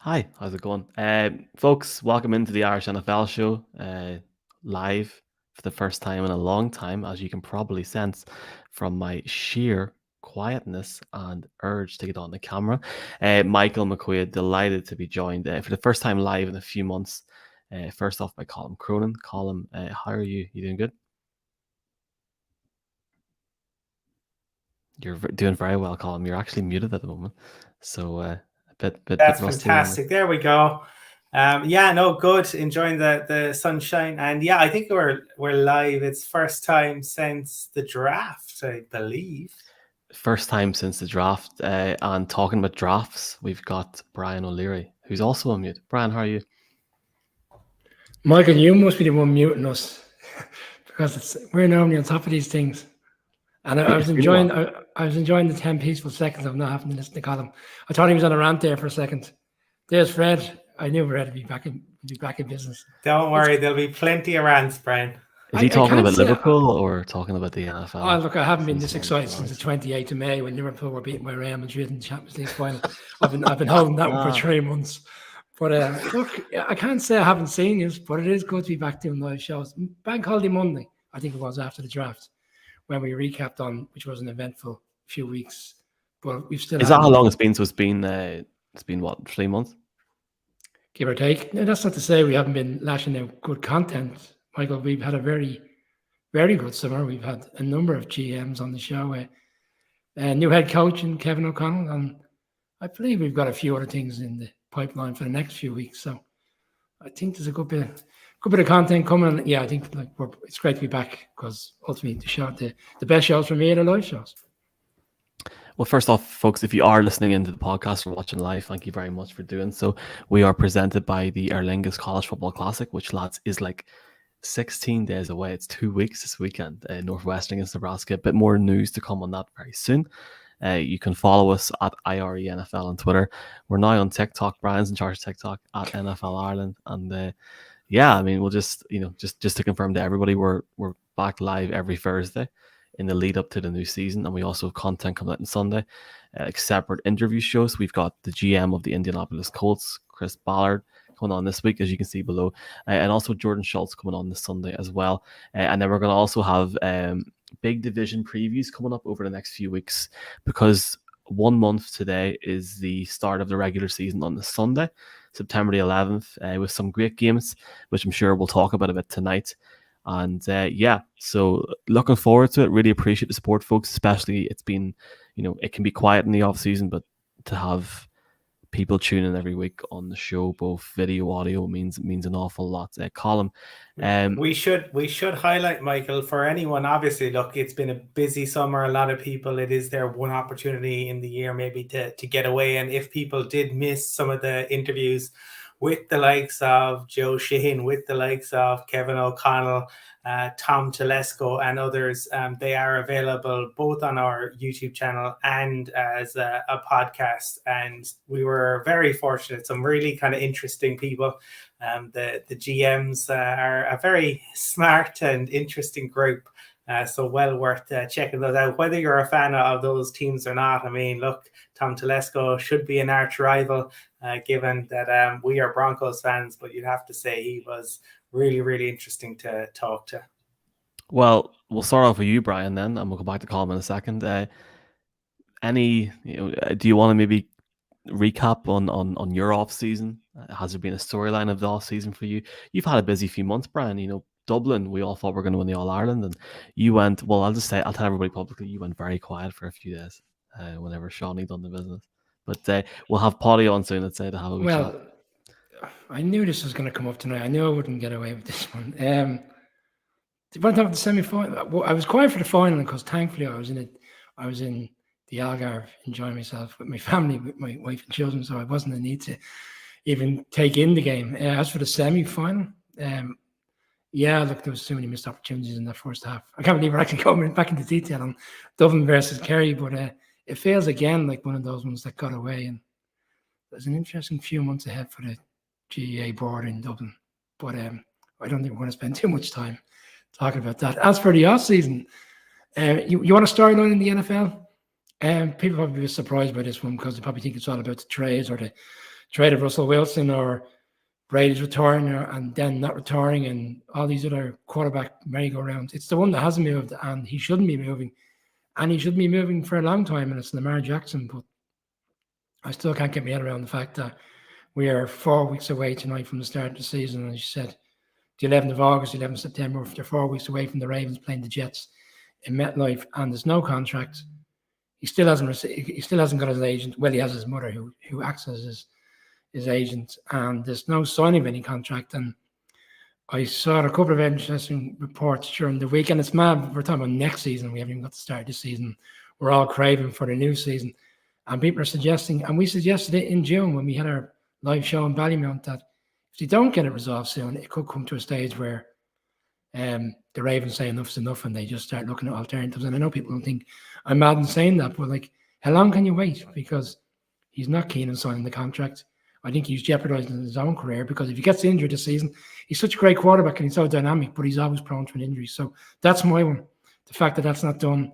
Hi, how's it going? Folks, welcome into the Irish NFL show, live for the first time in a long time, as you can probably sense from my sheer quietness and urge to get on the camera. Michael McQuaid, delighted to be joined for the first time live in a few months. First off by Colum Cronin. Colum, how are you? You doing good? You're doing very well, Colum. You're actually muted at the moment, so a bit That's rusty on fantastic. There we go. Yeah, no, good. Enjoying the sunshine, and yeah, I think we're live. It's first time since the draft, I believe. First time since the draft. And talking about drafts, we've got Brian O'Leary, who's also on mute. Brian, how are you? Michael, you must be the one muting us because we're normally on top of these things. And I was enjoying the 10 peaceful seconds of not having to listen to Colum. I thought he was on a rant there for a second. There's Fred. I knew Fred would be back in business. Don't worry, there'll be plenty of rants, Brian. Is he talking about Liverpool or talking about the NFL? Oh, look, I haven't been this excited since the 28th of May when Liverpool were beaten by Real Madrid in the Champions League final. I've been holding that one for 3 months. But look, I can't say I haven't seen this, but it is good to be back doing live shows. Bank Holiday Monday, I think it was after the draft, when we recapped on, which was an eventful few weeks. But we've still. Is that how long it's been? So it's been what, 3 months? Give or take. Now, that's not to say we haven't been lashing out good content, Michael. We've had a very, very good summer. We've had a number of GMs on the show. A new head coach in Kevin O'Connell, and I believe we've got a few other things in the pipeline for the next few weeks. So I think there's a good bit of content coming. And yeah, I think it's great to be back because ultimately the best shows for me are the live shows. Well, first off, folks, if you are listening into the podcast or watching live, thank you very much for doing so. We are presented by the Lingus College Football Classic, which, lads, is like 16 days away. It's 2 weeks this weekend, Northwestern against Nebraska. A bit more news to come on that very soon. You can follow us at IRENFL on Twitter. We're now on TikTok. Brian's in charge of TikTok at NFL Ireland. And yeah, I mean, we'll just to confirm to everybody, we're back live every Thursday in the lead up to the new season, and we also have content coming out on Sunday, like separate interview shows. We've got the GM of the Indianapolis Colts, Chris Ballard, coming on this week, as you can see below, and also Jordan Schultz coming on this Sunday as well. And then we're going to also have big division previews coming up over the next few weeks, because 1 month today is the start of the regular season on the Sunday, September the 11th, with some great games, which I'm sure we'll talk about a bit tonight. And yeah, so looking forward to it. Really appreciate the support, folks, especially it's been, it can be quiet in the off season, but to have people tune in every week on the show, both video, audio, means an awful lot. Colum, we should highlight, Michael, for anyone. Obviously, look, it's been a busy summer. A lot of people, it is their one opportunity in the year maybe to get away. And if people did miss some of the interviews with the likes of Joe Sheehan, with the likes of Kevin O'Connell, Tom Telesco, and others, they are available both on our YouTube channel and as a podcast. And we were very fortunate, some really kind of interesting people. The GMs are a very smart and interesting group. So well worth checking those out, whether you're a fan of those teams or not. I mean, look, Tom Telesco should be an arch rival, given that we are Broncos fans, but you'd have to say he was really, really interesting to talk to. Well, we'll start off with you, Brian, then, and we'll go back to Colum in a second. Do you want to maybe recap on your off season? Has there been a storyline of the off season for you? You've had a busy few months, Brian. Dublin, we all thought we were going to win the All Ireland, and you went. Well, I'll tell everybody publicly, you went very quiet for a few days whenever Shawnee done the business. But we'll have Potty on soon, let's say, to have a wee chat. I knew this was going to come up tonight. I knew I wouldn't get away with this one. The one time the semi-final, I was quiet for the final because thankfully I was in the Algarve enjoying myself with my family, with my wife and children, so I wasn't in need to even take in the game. As for the semi-final, yeah, look, there was so many missed opportunities in that first half. I can't believe we're actually going back into detail on Dublin versus Kerry, but it feels again like one of those ones that got away. And there's an interesting few months ahead for the GEA board in Dublin, but I don't think we're going to spend too much time talking about that. As for the off season, you want a storyline in the NFL? People probably be surprised by this one because they probably think it's all about the trades or the traded Russell Wilson or Brady's retiring and then not retiring and all these other quarterback merry-go-rounds. It's the one that hasn't moved, and he shouldn't be moving. And he shouldn't be moving for a long time, and it's Lamar Jackson. But I still can't get my head around the fact that we are 4 weeks away tonight from the start of the season. And as you said, the 11th of August, 11th of September, they're 4 weeks away from the Ravens playing the Jets in MetLife, and there's no contract. He still hasn't got his agent. Well, he has his mother who acts as his agent, and there's no signing of any contract. And I saw a couple of interesting reports during the week, and it's mad. We're talking about next season. We haven't even got to start this season. We're all craving for the new season. And people are suggesting, and we suggested it in June when we had our live show in Ballymount, that if they don't get it resolved soon, it could come to a stage where the Ravens say enough's enough and they just start looking at alternatives. And I know people don't think I'm mad in saying that, but like, how long can you wait? Because he's not keen on signing the contract. I think he's jeopardizing his own career, because if he gets injured this season, he's such a great quarterback and he's so dynamic, but he's always prone to an injury. So that's my one. The fact that that's not done,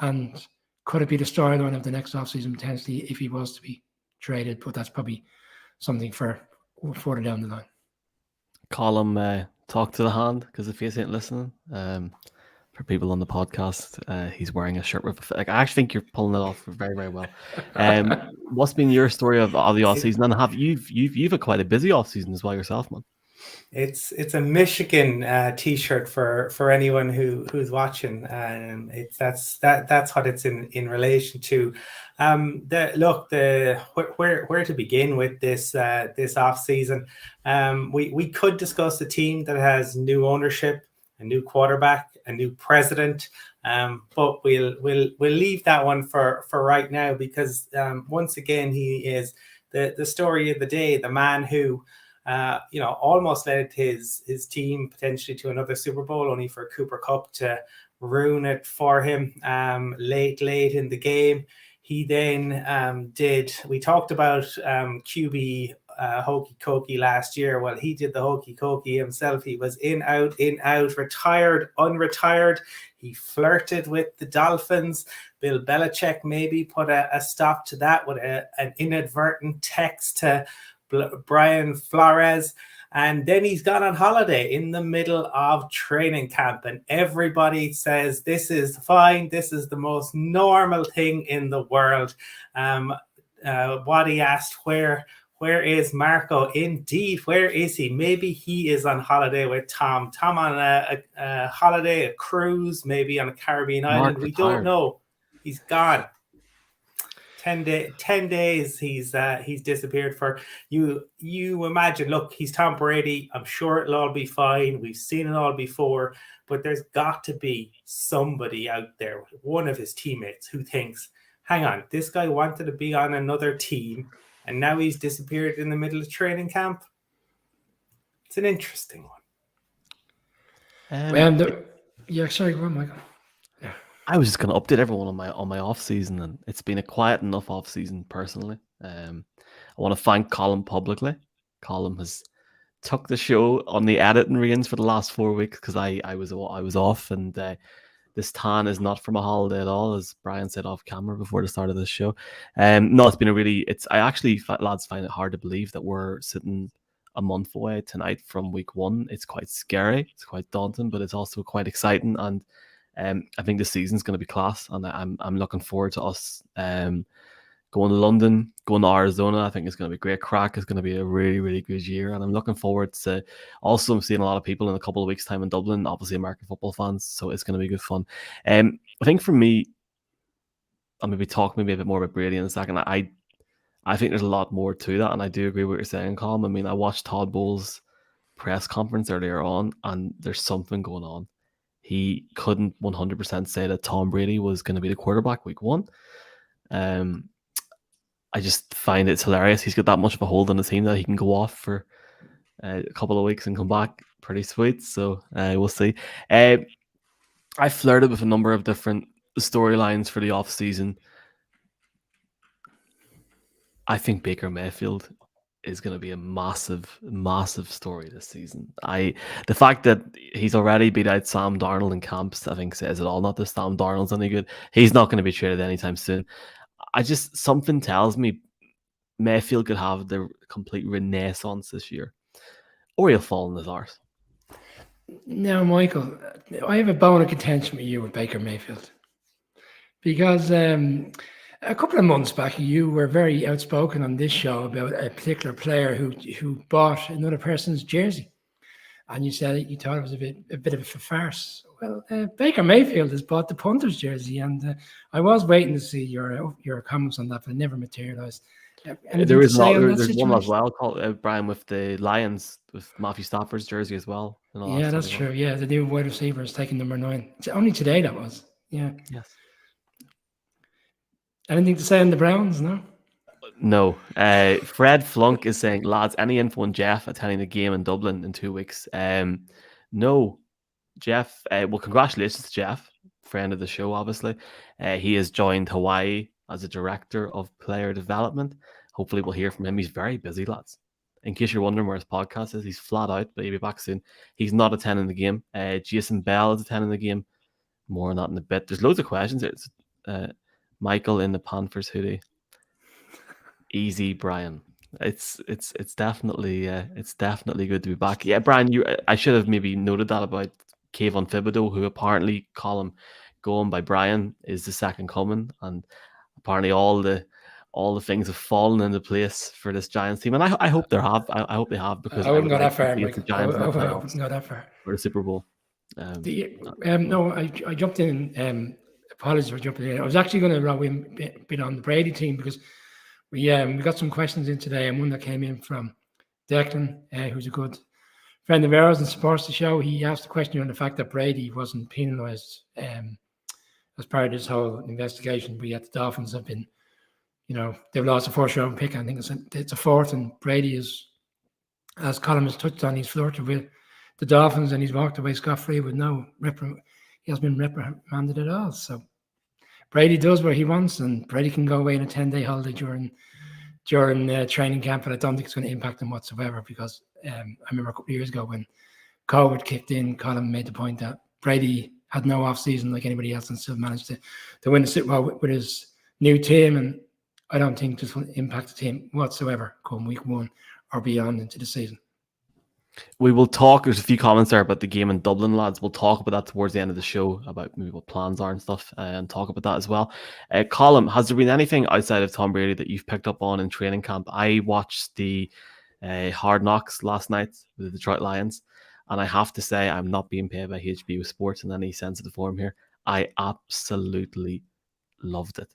and could it be the storyline of the next offseason potentially if he was to be traded? But that's probably something for further down the line. Colum, talk to the hand, because if he isn't listening, for people on the podcast, he's wearing a shirt with I actually think you're pulling it off very, very well. What's been your story of the off season? And you've had quite a busy off season as well yourself, man. It's a Michigan t-shirt for anyone who's watching. That's what it's in relation to. Where to begin with this off season? We could discuss a team that has new ownership, a new quarterback, a new president, but we'll leave that one for right now, because once again he is the story of the day, the man who almost led his team potentially to another Super Bowl, only for Cooper Kupp to ruin it for him late in the game. He then we talked about QB hokey cokey last year. Well, he did the hokey cokey himself. He was in, out, retired, unretired. He flirted with the Dolphins. Bill Belichick maybe put a stop to that with an inadvertent text to Brian Flores. And then he's gone on holiday in the middle of training camp, and everybody says this is fine. This is the most normal thing in the world. Waddy asked, where is Marco? Indeed, where is he? Maybe he is on holiday with Tom. Tom on a holiday, a cruise, maybe on a Caribbean island. We don't know. He's gone. 10 days he's disappeared for. You imagine, look, he's Tom Brady. I'm sure it'll all be fine. We've seen it all before, but there's got to be somebody out there, one of his teammates, who thinks, hang on, this guy wanted to be on another team and now he's disappeared in the middle of training camp. It's an interesting one. Sorry, go on, Michael. I was just going to update everyone on my off season, and it's been a quiet enough off season personally. I want to thank Colum publicly. Colum has took the show on the editing reins for the last 4 weeks, because I was off, and this tan is not from a holiday at all, as Brian said off camera before the start of this show. No, it's been I actually, lads, find it hard to believe that we're sitting a month away tonight from week 1. It's quite scary, it's quite daunting, but it's also quite exciting, and I think the season's going to be class, and I'm looking forward to us going to London, going to Arizona. I think it's going to be great crack. It's going to be a really, really good year, and I'm looking forward to also seeing a lot of people in a couple of weeks' time in Dublin, obviously American football fans, so it's going to be good fun. I think for me, I'll maybe talk a bit more about Brady in a second. I think there's a lot more to that, and I do agree with what you're saying, Colm. I mean, I watched Todd Bowles' press conference earlier on, and there's something going on. He couldn't 100% say that Tom Brady was going to be the quarterback week 1. I just find it's hilarious. He's got that much of a hold on the team that he can go off for a couple of weeks and come back. Pretty sweet. So we'll see. I flirted with a number of different storylines for the off season. I think Baker Mayfield is going to be a massive, massive story this season. The fact that he's already beat out Sam Darnold in camps, I think says it all. Not that Sam Darnold's any good. He's not going to be traded anytime soon. Something tells me Mayfield could have the complete renaissance this year, or he'll fall in his arse. Now, Michael, I have a bone of contention with you with Baker Mayfield. Because a couple of months back, you were very outspoken on this show about a particular player who bought another person's jersey. And you said you thought it was a bit of a farce. Well, Baker Mayfield has bought the punter's jersey, and I was waiting to see your comments on that, but it never materialized. There's one as well called Brian with the Lions with Matthew Stafford's jersey as well. Yeah, that's true. Yeah, the new wide receiver is taking number 9. It's only today that was. Yeah. Yes. Anything to say on the Browns? No. Fred Flunk is saying, lads, any info on Jeff attending the game in Dublin in 2 weeks? No, Jeff. Well, congratulations to Jeff, friend of the show, obviously. He has joined Hawaii as a director of player development. Hopefully, we'll hear from him. He's very busy, lads. In case you're wondering where his podcast is, he's flat out, but he'll be back soon. He's not attending the game. Jason Bell is attending the game. More on that in a bit. There's loads of questions. It's Michael in the Panthers hoodie. Easy, Brian. It's definitely good to be back. Yeah, Brian, I should have maybe noted that about Kayvon Thibodeau, who apparently Colum going by Brian is the second coming, and apparently all the things have fallen into place for this Giants team, and I hope they have. I hope they have, because I wouldn't go that far. The Giants I wouldn't go that far for the Super Bowl. No, I jumped in. Apologies for jumping in. I was actually going to roll in a bit on the Brady team, because we got some questions in today, and one that came in from Declan, who's a good friend of ours and supports the show. He asked a question on the fact that Brady wasn't penalised as part of this whole investigation. But yet the Dolphins have been, they've lost a 4th-round pick. I think it's a 4th, and Brady is, as Colum has touched on, he's flirted with the Dolphins, and he's walked away scot-free with he hasn't been reprimanded at all. So Brady does what he wants, and Brady can go away on a 10-day holiday during training camp, but I don't think it's going to impact him whatsoever, because I remember a couple of years ago when COVID kicked in, Colin made the point that Brady had no off-season like anybody else and still managed to win the Super Bowl with his new team, and I don't think this will impact the team whatsoever come week 1 or beyond into the season. We will talk. There's a few comments there about the game in Dublin, lads. We'll talk about that towards the end of the show, about maybe what plans are and stuff, and talk about that as well. Colum, has there been anything outside of Tom Brady that you've picked up on in training camp? I watched the Hard Knocks last night with the Detroit Lions, and I have to say, I'm not being paid by HB with sports in any sense of the form here. I absolutely loved it.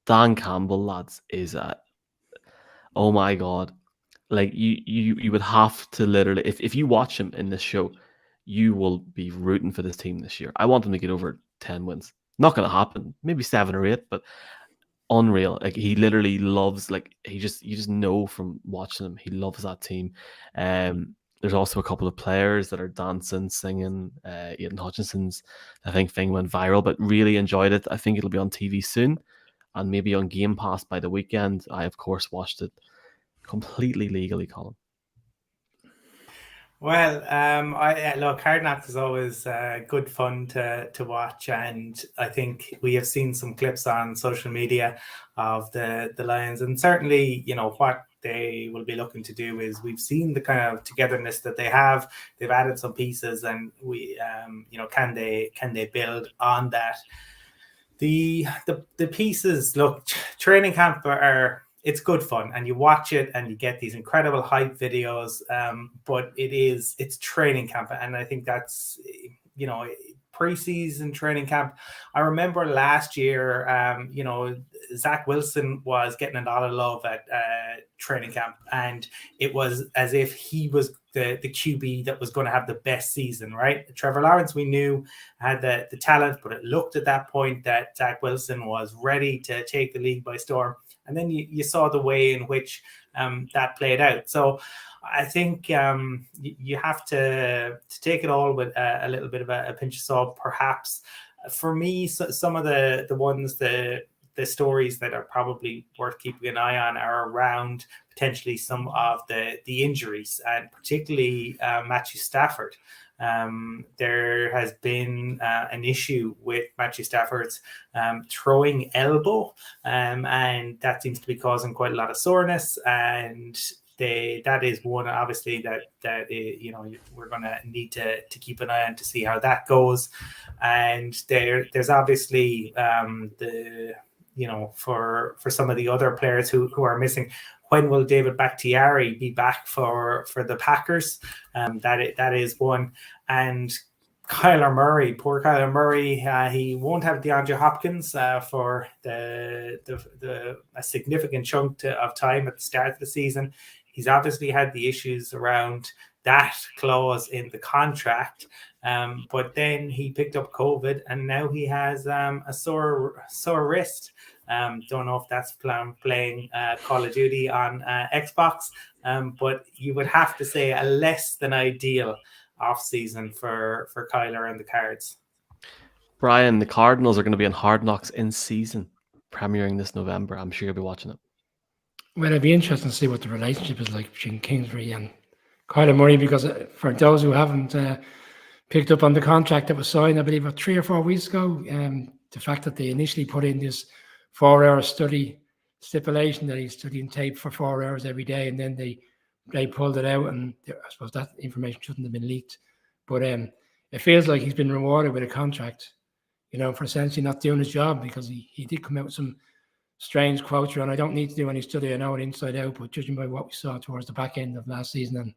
Dan Campbell, lads, is oh my God. Like you would have to literally, if you watch him in this show, you will be rooting for this team this year. I want them to get over 10 wins. Not going to happen. Maybe 7 or 8, but unreal. Like, he literally loves, like, you just know from watching him, he loves that team. There's also a couple of players that are dancing, singing. Aidan Hutchinson's, I think, thing went viral, but really enjoyed it. I think it'll be on TV soon, and maybe on Game Pass by the weekend. I, of course, watched it completely legally, Colin. Well, I look, Hard Knocks is always good fun to watch, and I think we have seen some clips on social media of the Lions, and certainly, what they will be looking to do is, we've seen the kind of togetherness that they have. They've added some pieces, and we, can they build on that? The pieces, look, training camp it's good fun, and you watch it and you get these incredible hype videos, but it's training camp, and I think that's, preseason training camp. I remember last year, Zach Wilson was getting a lot of love at training camp, and it was as if he was the QB that was going to have the best season, right? Trevor Lawrence, we knew, had the talent, but it looked at that point that Zach Wilson was ready to take the league by storm. And then you saw the way in which that played out. So I think you have to take it all with a little bit of a pinch of salt, perhaps. For me, some of the ones, the stories that are probably worth keeping an eye on are around potentially some of the injuries, and particularly Matthew Stafford. there has been an issue with Matthew Stafford's throwing elbow, and that seems to be causing quite a lot of soreness. And that is one, obviously, that we're going to need to keep an eye on to see how that goes. And there's obviously for some of the other players who are missing. When will David Bakhtiari be back for the Packers? That is one. And Kyler Murray, poor Kyler Murray, he won't have DeAndre Hopkins for a significant chunk of time at the start of the season. He's obviously had the issues around that clause in the contract, but then he picked up COVID, and now he has a sore wrist. Don't know if that's playing Call of Duty on Xbox, but you would have to say a less than ideal off-season for Kyler and the Cards. Brian, the Cardinals are going to be on Hard Knocks in season, premiering this November. I'm sure you'll be watching it. Well, it'd be interesting to see what the relationship is like between Kingsbury and Kyler Murray, because for those who haven't picked up on the contract that was signed, I believe, 3 or 4 weeks ago, the fact that they initially put in this 4-hour study stipulation that he's studying tape for 4 hours every day, and then they pulled it out, and I suppose that information shouldn't have been leaked. But it feels like he's been rewarded with a contract, for essentially not doing his job, because he did come out with some strange quotes, and I don't need to do any study, I know it inside out, but judging by what we saw towards the back end of last season, and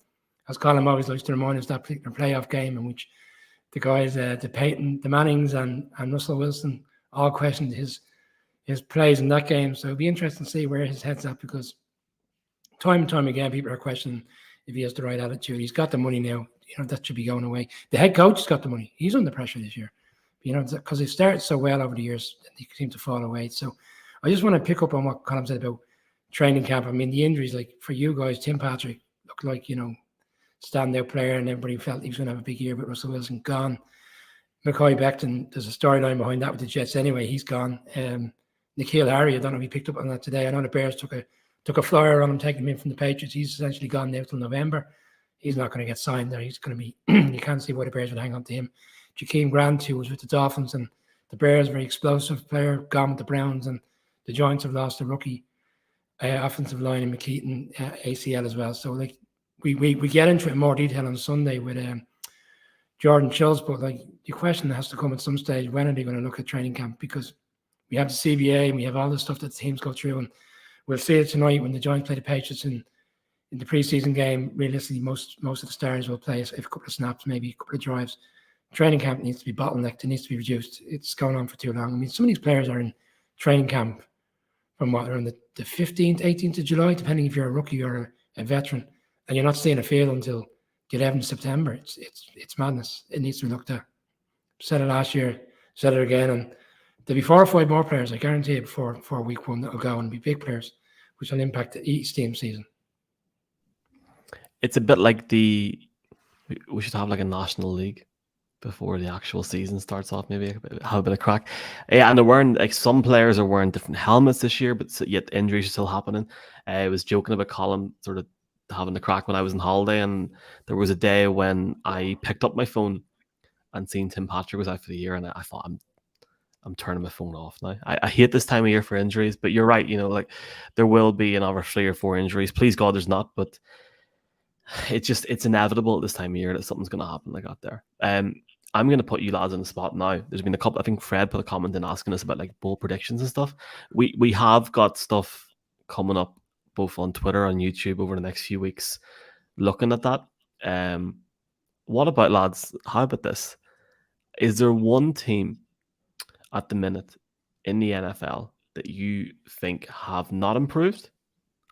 as Colum always likes to remind us, that particular playoff game in which the guys, the Mannings and Russell Wilson, all questioned his plays in that game. So it'll be interesting to see where his head's at, because time and time again, people are questioning if he has the right attitude. He's got the money now. That should be going away. The head coach has got the money. He's under pressure this year, because they started so well over the years, and they seem to fall away. So I just want to pick up on what Colum said about training camp. I mean, the injuries, like for you guys, Tim Patrick looked like, standout player, and everybody felt he was going to have a big year, but Russell Wilson gone. McCoy Becton, there's a storyline behind that with the Jets anyway. He's gone. N'Keal Harry, I don't know if he picked up on that today. I know the Bears took a flyer on him, taking him in from the Patriots. He's essentially gone now till November. He's not going to get signed there. He's going to be, you can't see why the Bears would hang on to him. Jakeem Grant, who was with the Dolphins, and the Bears, very explosive player, gone with the Browns, and the Giants have lost a rookie offensive line in McKeaton, ACL as well. So we get into it in more detail on Sunday with Jordan Schultz, but the question has to come at some stage, when are they going to look at training camp? Because we have the CBA and we have all the stuff that the teams go through, and we'll see it tonight when the Giants play the Patriots in the preseason game. Realistically, most of the stars will play a couple of snaps, maybe a couple of drives. Training camp needs to be bottlenecked. It needs to be reduced. It's going on for too long. I mean, some of these players are in training camp from around the 15th, 18th of July, depending if you're a rookie or a veteran, and you're not seeing a field until the 11th of September. It's madness. It needs to be looked at. Said it last year, said it again, and there'll be 4 or 5 more players, I guarantee it, before week 1 that will go and be big players, which will impact each team season. It's a bit like we should have like a national league before the actual season starts off, maybe have a bit of crack. Yeah, and they're wearing, some players are wearing different helmets this year, but yet injuries are still happening. I was joking about Colum sort of having the crack when I was on holiday, and there was a day when I picked up my phone and seen Tim Patrick was out for the year, and I thought, I'm turning my phone off now. I hate this time of year for injuries, but you're right, there will be another 3 or 4 injuries. Please God there's not, but it's inevitable at this time of year that something's going to happen like that there. I'm going to put you lads on the spot now. There's been a couple, I think Fred put a comment in asking us about bowl predictions and stuff. We have got stuff coming up both on Twitter and YouTube over the next few weeks looking at that. What about, lads, how about this? Is there one team at the minute in the NFL that you think have not improved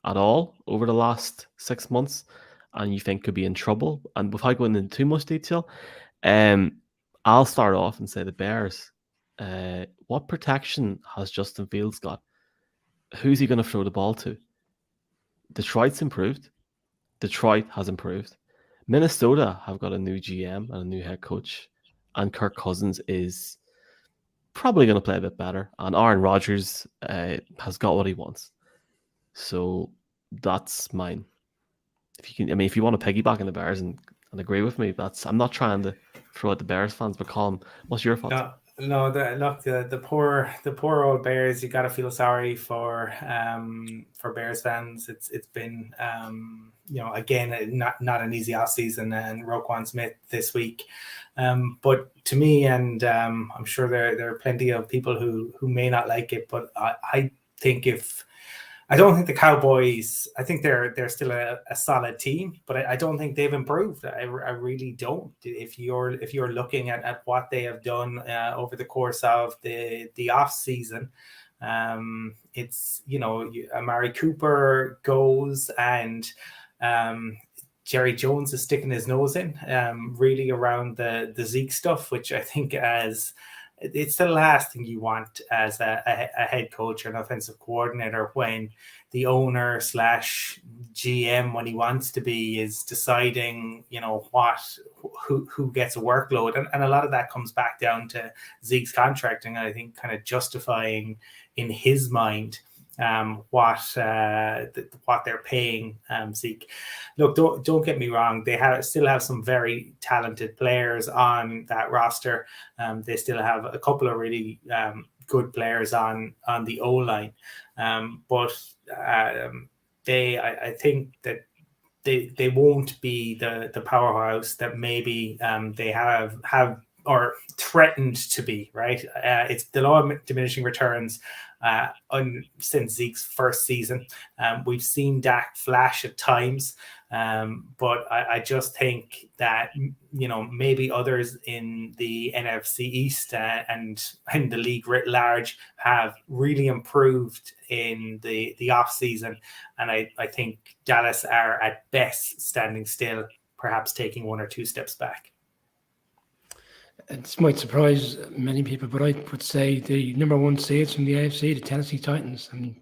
at all over the last 6 months and you think could be in trouble? And without going into too much detail, I'll start off and say the Bears. What protection has Justin Fields got? Who's he going to throw the ball to? Detroit's improved. Detroit has improved. Minnesota have got a new GM and a new head coach, and Kirk Cousins is probably going to play a bit better, and Aaron Rodgers has got what he wants. So that's mine. If you want to piggyback on the Bears and and agree with me. I'm not trying to throw at the Bears fans, but Colum, what's your thoughts? No, the poor old Bears. You got to feel sorry for Bears fans. It's been again not an easy off season, and Roquan Smith this week. But to me, and I'm sure there are plenty of people who may not like it, but I think I don't think the Cowboys, I think they're still a solid team, but I don't think they've improved. I really don't. If you're looking at what they have done over the course of the off season, it's Amari Cooper goes, and Jerry Jones is sticking his nose in really around the Zeke stuff, which I think it's the last thing you want as a head coach or an offensive coordinator, when the owner / GM, when he wants to be, is deciding, who gets a workload. And a lot of that comes back down to Zeke's contracting, and I think kind of justifying in his mind what they're paying Zeke. Look, don't get me wrong. They still have some very talented players on that roster. They still have a couple of really good players on the O line, but I think that they won't be the powerhouse that maybe they have or threatened to be. Right? It's the law of diminishing returns. Since Zeke's first season, we've seen Dak flash at times, but I just think that maybe others in the NFC East and in the league writ large have really improved in the off season, and I think Dallas are at best standing still, perhaps taking one or two steps back. This might surprise many people, but I would say the number one seeds from the AFC, the Tennessee Titans. I mean,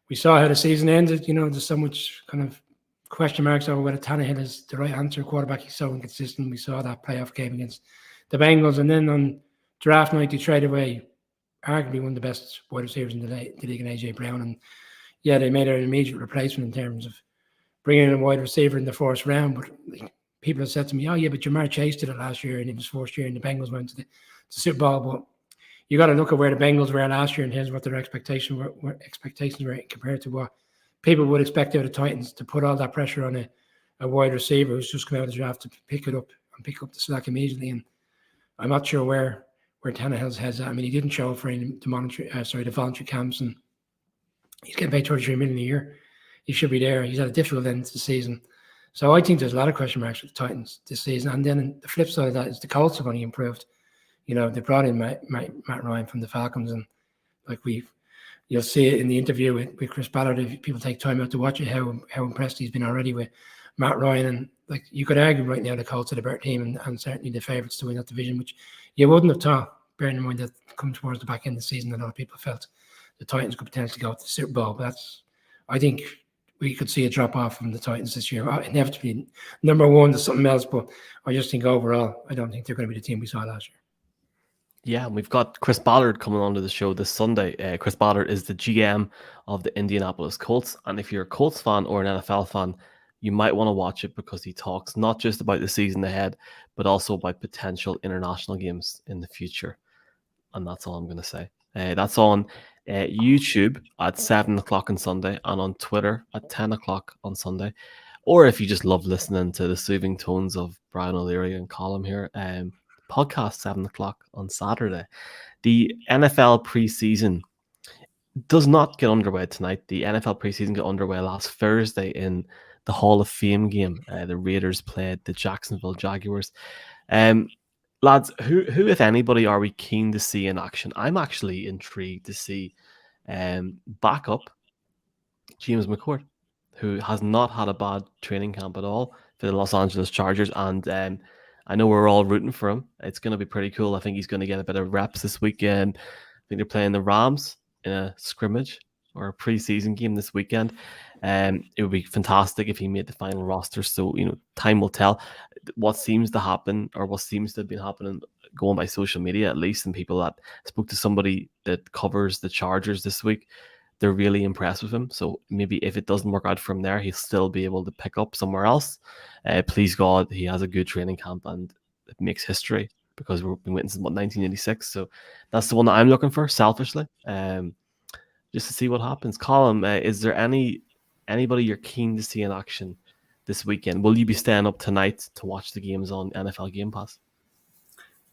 we saw how the season ended. There's so much kind of question marks over whether Tannehill is the right answer quarterback. He's so inconsistent. We saw that playoff game against the Bengals. And then on draft night, they traded away arguably one of the best wide receivers in the league in A.J. Brown. And yeah, they made an immediate replacement in terms of bringing in a wide receiver in the first round. But people have said to me, "Oh yeah, but Jamar Chase did it last year, and in his first year, and the Bengals went to the Super Bowl." But you got to look at where the Bengals were last year, and here's what their expectations were compared to what people would expect out of the Titans, to put all that pressure on a wide receiver who's just come out of the draft to pick up the slack immediately. And I'm not sure where Tannehill's head's at. I mean, he didn't show up for the voluntary camps, and he's getting paid $33 million a year. He should be there. He's had a difficult end to the season. So I think there's a lot of question marks with the Titans this season. And then the flip side of that is the Colts have only improved. They brought in Matt Ryan from the Falcons, and you'll see it in the interview with Chris Ballard. If people take time out to watch it, how impressed he's been already with Matt Ryan. And you could argue right now the Colts are the better team and certainly the favourites to win that division, which you wouldn't have thought, bearing in mind that come towards the back end of the season, a lot of people felt the Titans could potentially go to the Super Bowl. But I think we could see a drop off from the Titans this year. Inevitably, number one to something else, but I just think overall, I don't think they're going to be the team we saw last year. Yeah, we've got Chris Ballard coming onto the show this Sunday. Chris Ballard is the GM of the Indianapolis Colts, and if you're a Colts fan or an NFL fan, you might want to watch it because he talks not just about the season ahead, but also about potential international games in the future. And that's all I'm going to say. That's on YouTube at 7 o'clock on Sunday and on Twitter at 10 o'clock on Sunday. Or if you just love listening to the soothing tones of Brian O'Leary and Colum here, podcast 7 o'clock on Saturday. The NFL preseason does not get underway tonight. The NFL preseason got underway last Thursday in the Hall of Fame game. The Raiders played the Jacksonville Jaguars. Lads, who, if anybody, are we keen to see in action? I'm actually intrigued to see backup James McCourt, who has not had a bad training camp at all for the Los Angeles Chargers. And I know we're all rooting for him. It's going to be pretty cool. I think he's going to get a bit of reps this weekend. I think they're playing the Rams in a scrimmage or a preseason game this weekend. It would be fantastic if he made the final roster. So, time will tell. What seems to happen, or what seems to have been happening, going by social media at least, and people that spoke to somebody that covers the Chargers this week, they're really impressed with him. So maybe if it doesn't work out from there, he'll still be able to pick up somewhere else. Please God, he has a good training camp and it makes history, because we've been waiting since 1986. So that's the one that I'm looking for, selfishly, just to see what happens. Colum, is there anybody you're keen to see in action this weekend? Will you be staying up tonight to watch the games on NFL Game Pass?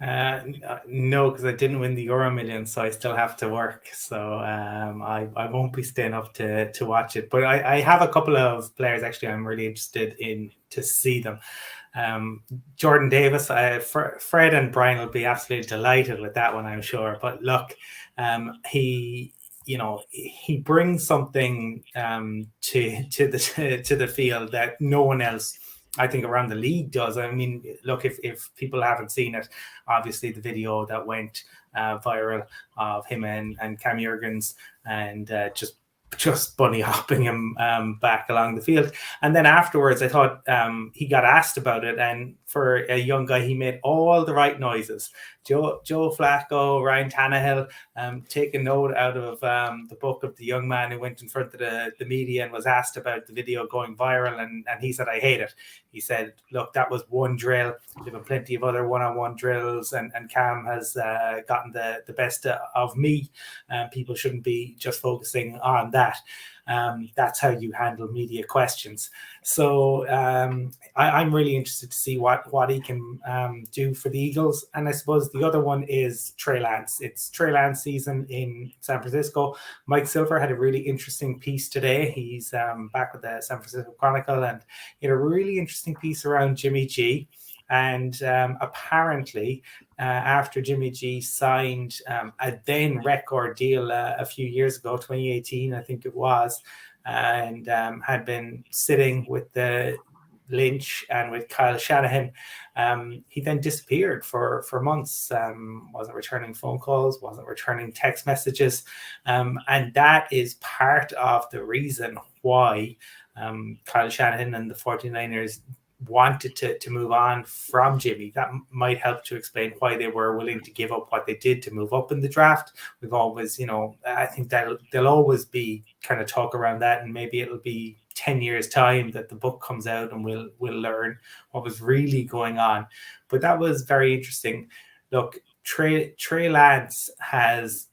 No, because I didn't win the Euro Million, so I still have to work. So I won't be staying up to watch it. But I have a couple of players actually I'm really interested in to see them. Jordan Davis, Fred and Brian will be absolutely delighted with that one, I'm sure. But look, he brings something to the field that no one else, I think, around the league does. I mean, look, if people haven't seen it, obviously the video that went viral of him and Cam Jurgens and just bunny hopping him back along the field. And then afterwards, I thought he got asked about it. And for a young guy, he made all the right noises. Joe Flacco, Ryan Tannehill, take a note out of the book of the young man who went in front of the media and was asked about the video going viral. And he said, I hate it. He said, look, that was one drill. There have been plenty of other one-on-one drills. And Cam has gotten the best of me. People shouldn't be just focusing on that. That's how you handle media questions. So I'm really interested to see what he can do for the Eagles. And I suppose the other one is Trey Lance. It's Trey Lance season in San Francisco. Mike Silver had a really interesting piece today. He's back with the San Francisco Chronicle, and he had a really interesting piece around Jimmy G. And apparently, after Jimmy G signed a then record deal a few years ago, 2018, I think it was, and had been sitting with the Lynch and with Kyle Shanahan, he then disappeared for months, wasn't returning phone calls, wasn't returning text messages. And that is part of the reason why Kyle Shanahan and the 49ers wanted to move on from Jimmy. That might help to explain why they were willing to give up what they did to move up in the draft. We've always, I think that there'll always be kind of talk around that, and maybe it'll be 10 years time that the book comes out and we'll learn what was really going on. But that was very interesting. Look, Trey Lance has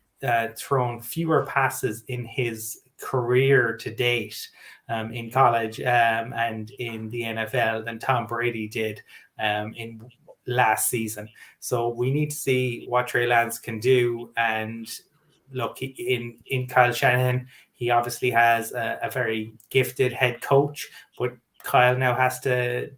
thrown fewer passes in his career to date in college and in the NFL than Tom Brady did in last season. So we need to see what Trey Lance can do. And look, in Kyle Shanahan, he obviously has a very gifted head coach, but Kyle now has to,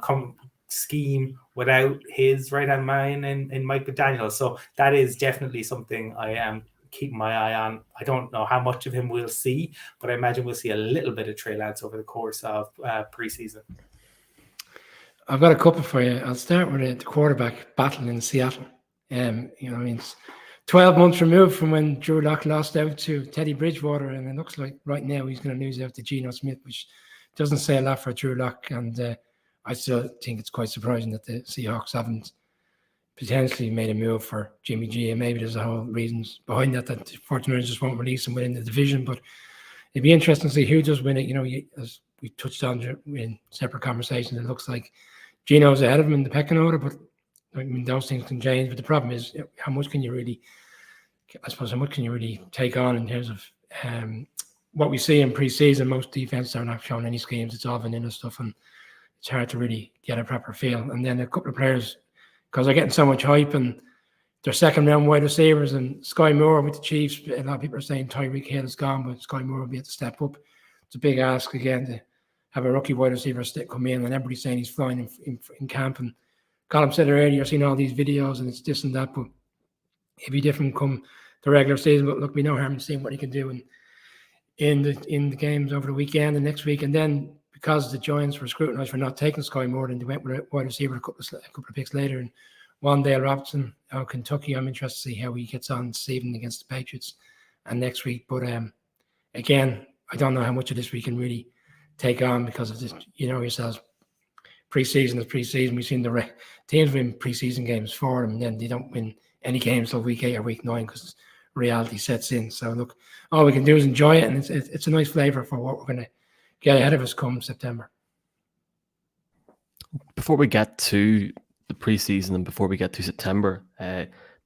come scheme without his right-hand man and Mike McDaniel. So that is definitely something I am keeping my eye on. I don't know how much of him we'll see, but I imagine we'll see a little bit of Trey Lance over the course of preseason. I've got a couple for you. I'll start with the quarterback battle in Seattle. It's 12 months removed from when Drew Lock lost out to Teddy Bridgewater, and it looks like right now he's going to lose out to Geno Smith, which doesn't say a lot for Drew Lock. And I still think it's quite surprising that the Seahawks haven't potentially made a move for Jimmy G, and maybe there's a whole reasons behind that the 49ers just won't release him within the division. But it'd be interesting to see who does win it. As we touched on in separate conversations, it looks like Geno's ahead of him in the pecking order, but I mean, those things can change. But the problem is, how much can you really take on in terms of what we see in preseason? Most defenses are not showing any schemes. It's all vanilla stuff, and it's hard to really get a proper feel. And then a couple of players, because they're getting so much hype, and their second-round wide receivers, and Sky Moore with the Chiefs. A lot of people are saying Tyreek Hill is gone, but Sky Moore will be able to step up. It's a big ask again to have a rookie wide receiver come in, and everybody's saying he's flying in camp. And Colum said earlier, you're seeing all these videos, and it's this and that, but it'd be different come the regular season. But look, we know harm in seeing what he can do in the games over the weekend and next week. And then because the Giants were scrutinised for not taking Sky Moore, and they went with a wide receiver a couple of picks later, and Wandale Robinson out of Kentucky. I'm interested to see how he gets on this evening against the Patriots and next week. But again, I don't know how much of this we can really take on because of this. Yourselves, preseason is preseason. We've seen the teams win preseason games for them, and then they don't win any games till week 8 or week 9 because reality sets in. So look, all we can do is enjoy it, and it's a nice flavour for what we're going to get ahead of us come September. Before we get to the preseason and before we get to September,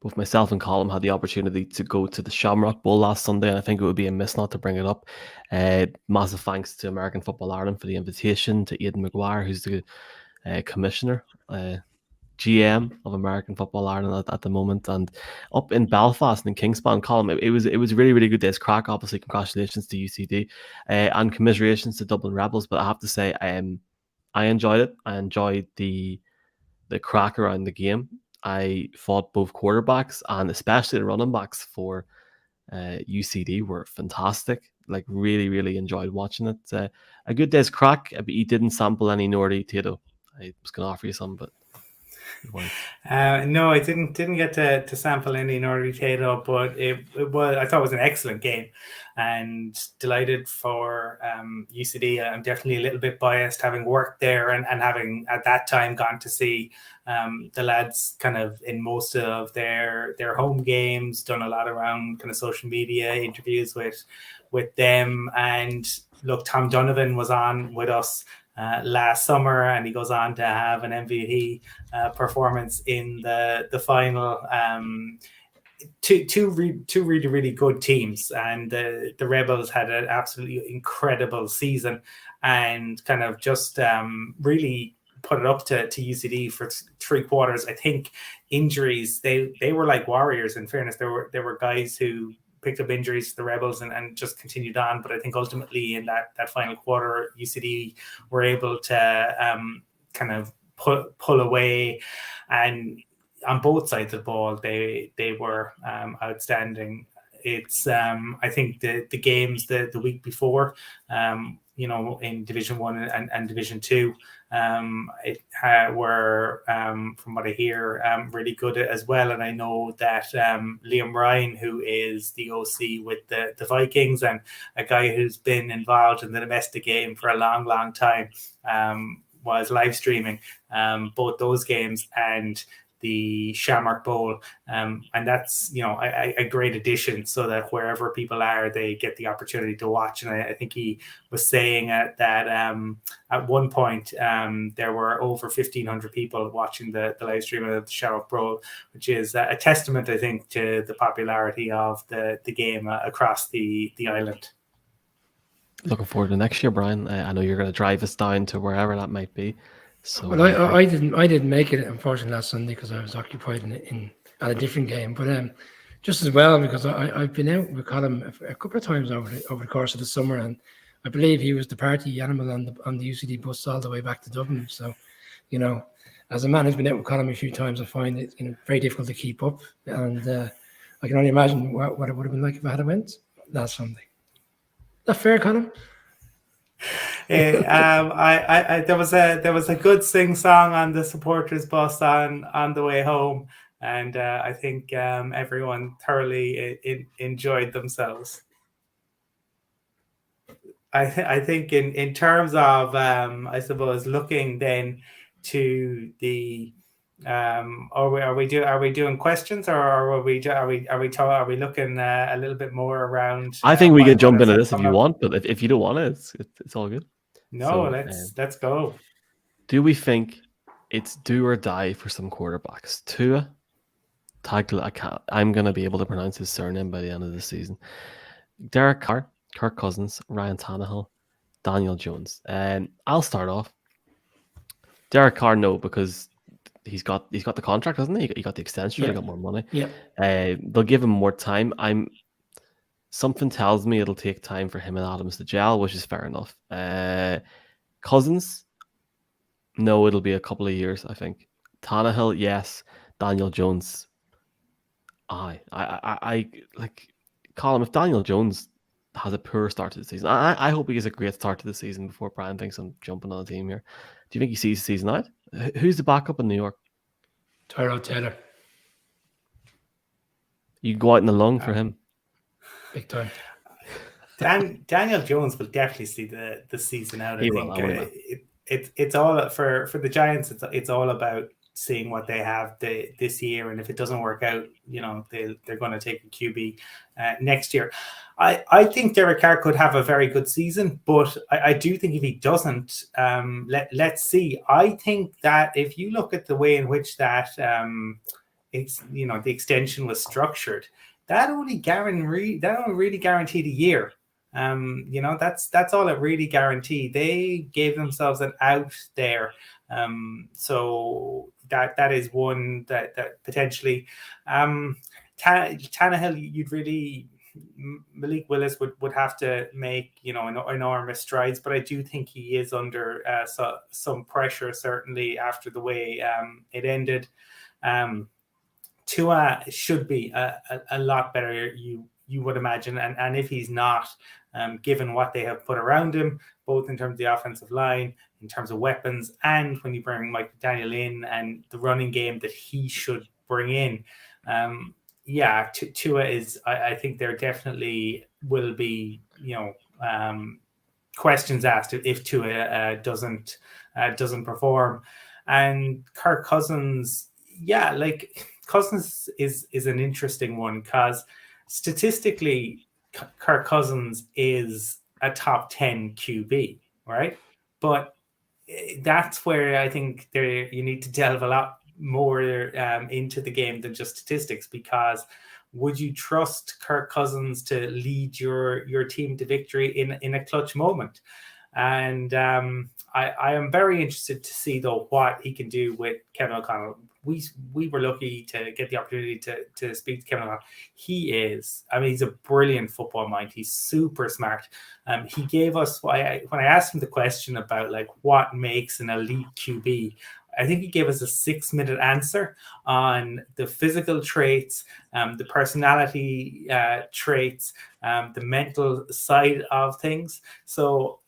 both myself and Colum had the opportunity to go to the Shamrock Bowl last Sunday, and I think it would be a miss not to bring it up. Massive thanks to American Football Ireland for the invitation, to Aidan McGuire, who's the commissioner, GM of American Football Ireland at the moment, and up in Belfast and in Kingspan. Colum, it was a really, really good day's crack. Obviously, congratulations to UCD and commiserations to Dublin Rebels. But I have to say, I enjoyed it. I enjoyed the crack around the game. I thought both quarterbacks and especially the running backs for UCD were fantastic. Like, really, really enjoyed watching it. A good day's crack, but you didn't sample any Nordy Tato. I was going to offer you some, but you weren't. No, I didn't get to sample any Nordy Tato, but it was, I thought it was an excellent game, and delighted for UCD. I'm definitely a little bit biased, having worked there and having at that time gone to see the lads kind of in most of their home games, done a lot around kind of social media interviews with them. And look, Tom Donovan was on with us last summer, and he goes on to have an MVP performance in the final. Two really, really good teams, and the Rebels had an absolutely incredible season, and kind of just really put it up to UCD for 3 quarters. I think injuries, they were like warriors. In fairness, there were guys who picked up injuries to the Rebels and just continued on. But I think ultimately in that final quarter, UCD were able to kind of pull away, and on both sides of the ball, they were outstanding. It's I think the games the week before, in Division 1 and Division 2, were, from what I hear, really good as well. And I know that Liam Ryan, who is the OC with the Vikings and a guy who's been involved in the domestic game for a long, long time, was live streaming both those games and the Shamrock Bowl, and that's a great addition, so that wherever people are, they get the opportunity to watch. And I think he was saying that at one point there were over 1,500 people watching the live stream of the Shamrock Bowl, which is a testament, I think, to the popularity of the game across the island. Looking forward to next year, Brian. I know you're going to drive us down to wherever that might be. So, well, I didn't make it, unfortunately, last Sunday because I was occupied at a different game. But just as well, because I've been out with Colum a couple of times over the course of the summer, and I believe he was the party animal on the UCD bus all the way back to Dublin. So, as a man who's been out with Colum a few times, I find it very difficult to keep up, and I can only imagine what it would have been like if I had went last Sunday. Is that fair, Colum? There was a good sing song on the supporters bus on the way home, and I think everyone thoroughly enjoyed themselves. I think in terms of I suppose looking then to the are we doing questions, or are we looking a little bit more around? I think we can jump into this if you want, but if you don't want it, it's all good. No, let's go. Do we think it's do or die for some quarterbacks? Tua Tagovailoa, I'm going to be able to pronounce his surname by the end of the season. Derek Carr, Kirk Cousins, Ryan Tannehill, Daniel Jones. I'll start off. Derek Carr, no, because he's got the contract, hasn't he? He got the extension. He got more money. Yeah. They'll give him more time. Something tells me it'll take time for him and Adams to gel, which is fair enough. Cousins, no, it'll be a couple of years, I think. Tannehill, yes. Daniel Jones, I like Colum. If Daniel Jones has a poor start to the season, I hope he has a great start to the season before Brian thinks I'm jumping on the team here. Do you think he sees the season out? Who's the backup in New York? Tyrod Taylor. You go out in the lung for him. Big time. Daniel Jones will definitely see the season out. I think will. it's all for the Giants. It's all about seeing what they have this year, and if it doesn't work out, they're going to take a QB next year. I think Derek Carr could have a very good season, but I do think if he doesn't, let's see. I think that if you look at the way in which that the extension was structured, that only really guaranteed a year. That's all it really guaranteed. They gave themselves an out there. So that is one that potentially Tannehill, Malik Willis would have to make enormous strides, but I do think he is under some pressure, certainly after the way it ended. Tua should be a lot better, you would imagine, and if he's not, given what they have put around him, both in terms of the offensive line, in terms of weapons, and when you bring Mike McDaniel in and the running game that he should bring in, Tua is. I think there definitely will be questions asked if Tua doesn't perform, and Kirk Cousins. Cousins is an interesting one because statistically, Kirk Cousins is a top 10 QB, right? But that's where I think you need to delve a lot more into the game than just statistics, because would you trust Kirk Cousins to lead your team to victory in a clutch moment? And I am very interested to see, though, what he can do with Kevin O'Connell. We were lucky to get the opportunity to speak to Kevin O'Connell. He's a brilliant football mind. He's super smart. He gave us, when I asked him the question about what makes an elite QB, I think he gave us a 6-minute answer on the physical traits, the personality traits, the mental side of things. So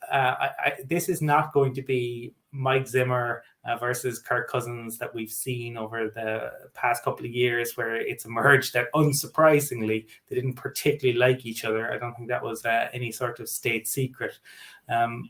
this is not going to be Mike Zimmer versus Kirk Cousins that we've seen over the past couple of years, where it's emerged that, unsurprisingly, they didn't particularly like each other. I don't think that was any sort of state secret.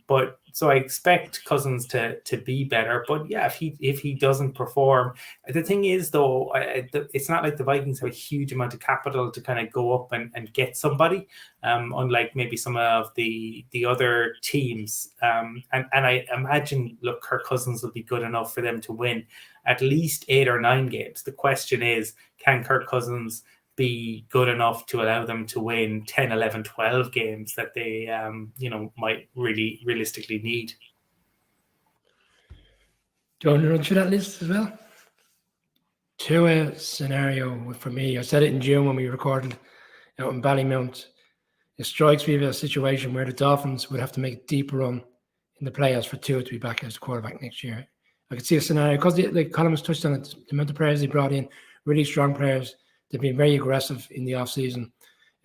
But so I expect Cousins to be better. But yeah, if he doesn't perform, the thing is, though, it's not like the Vikings have a huge amount of capital to kind of go up and get somebody, unlike maybe some of the other teams. And I imagine, look, Kirk Cousins will be good enough for them to win at least 8 or 9 games. The question is, can Kirk Cousins be good enough to allow them to win 10, 11, 12 games that they, might really realistically need? Do you want to run through that list as well? Tua scenario for me, I said it in June when we recorded out in Ballymount. It strikes me as a situation where the Dolphins would have to make a deeper run in the playoffs for Tua to be back as the quarterback next year. I could see a scenario, because Colum has touched on it, the amount of players they brought in, really strong players. They've been very aggressive in the offseason.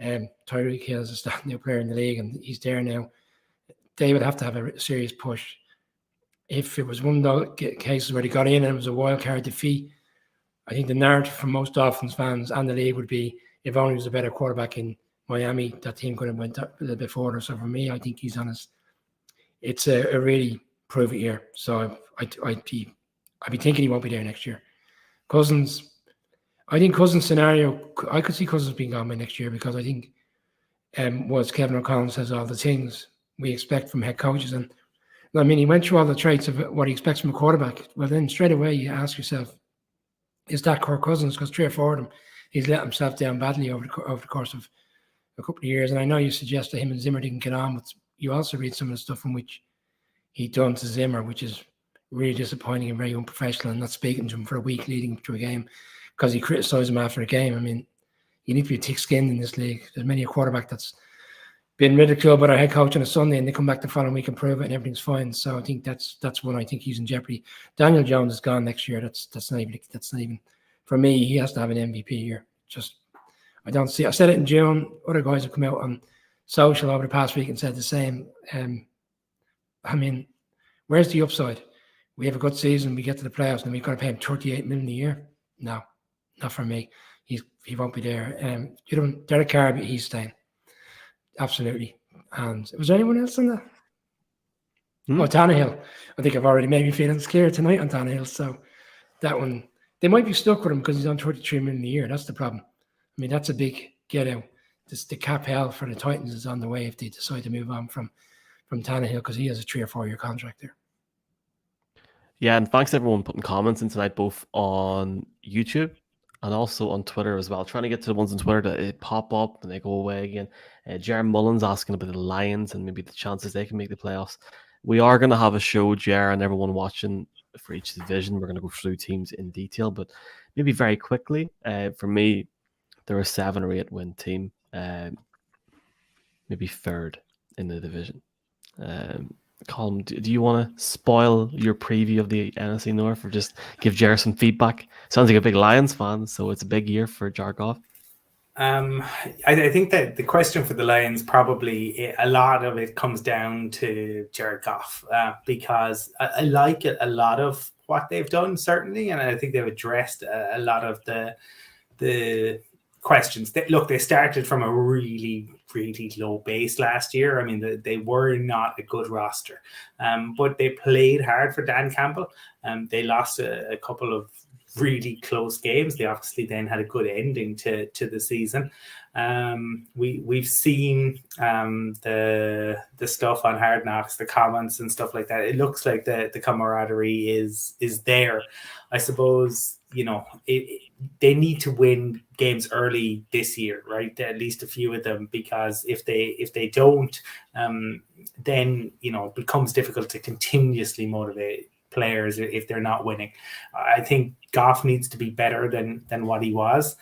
Tyreek Hill is a standout player in the league, and he's there now. They would have to have a serious push. If it was one of those cases where they got in and it was a wild card defeat, I think the narrative for most Dolphins fans and the league would be, if only was a better quarterback in Miami, that team could have went up a little bit further. So for me, I think he's on his. It's a really prove it year. So I'd be thinking he won't be there next year. Cousins. I think Cousins' scenario, I could see Cousins being gone by next year, because I think was Kevin O'Connell says all the things we expect from head coaches. And he went through all the traits of what he expects from a quarterback. Well, then straight away you ask yourself, is that Kirk Cousins? Because 3 or 4 of them, he's let himself down badly over the course of a couple of years. And I know you suggest that him and Zimmer didn't get on, but you also read some of the stuff in which he done to Zimmer, which is really disappointing and very unprofessional, and not speaking to him for a week leading to a game, because he criticised him after a game. You need to be thick-skinned in this league. There's many a quarterback that's been ridiculed by their head coach on a Sunday, and they come back the following week and prove it, and everything's fine. So I think that's one I think he's in jeopardy. Daniel Jones is gone next year. That's not even for me. He has to have an MVP year. I don't see. I said it in June. Other guys have come out on social over the past week and said the same. Where's the upside? We have a good season. We get to the playoffs, and we've got to pay him $38 million a year. No, not for me. He won't be there. Derek Carr, he's staying. Absolutely. And was there anyone else on that? Oh, Tannehill. I think I've already made me feeling scared tonight on Tannehill. So that one, they might be stuck with him because he's on 33 million a year. That's the problem. I mean, that's a big get out. The cap hell for the Titans is on the way if they decide to move on from Tannehill, because he has a 3 or 4 year contract there. Yeah, and thanks to everyone putting comments in tonight, both on YouTube and also on Twitter as well. Trying to get to the ones on Twitter that pop up and they go away again. Jared Mullins asking about the Lions and maybe the chances they can make the playoffs. We are going to have a show, Jared, and everyone watching for each division. We're going to go through teams in detail, but maybe very quickly. For me, they're a 7 or 8 win team, maybe third in the division. Colum, do you want to spoil your preview of the NFC North or just give Jared some feedback? Sounds like a big Lions fan, so it's a big year for Jared Goff. I think that the question for the Lions, probably a lot of it comes down to Jared Goff, because I like a lot of what they've done, certainly, and I think they've addressed a lot of the questions. They started from a really, really low base last year. I mean, they were not a good roster, but they played hard for Dan Campbell. They lost a couple of really close games. They obviously then had a good ending to the season. We've seen the stuff on Hard Knocks, the comments and stuff like that. It looks like the camaraderie is there. I suppose, they need to win games early this year, right? At least a few of them, because if they don't, then it becomes difficult to continuously motivate players if they're not winning. I think Goff needs to be better than what he was.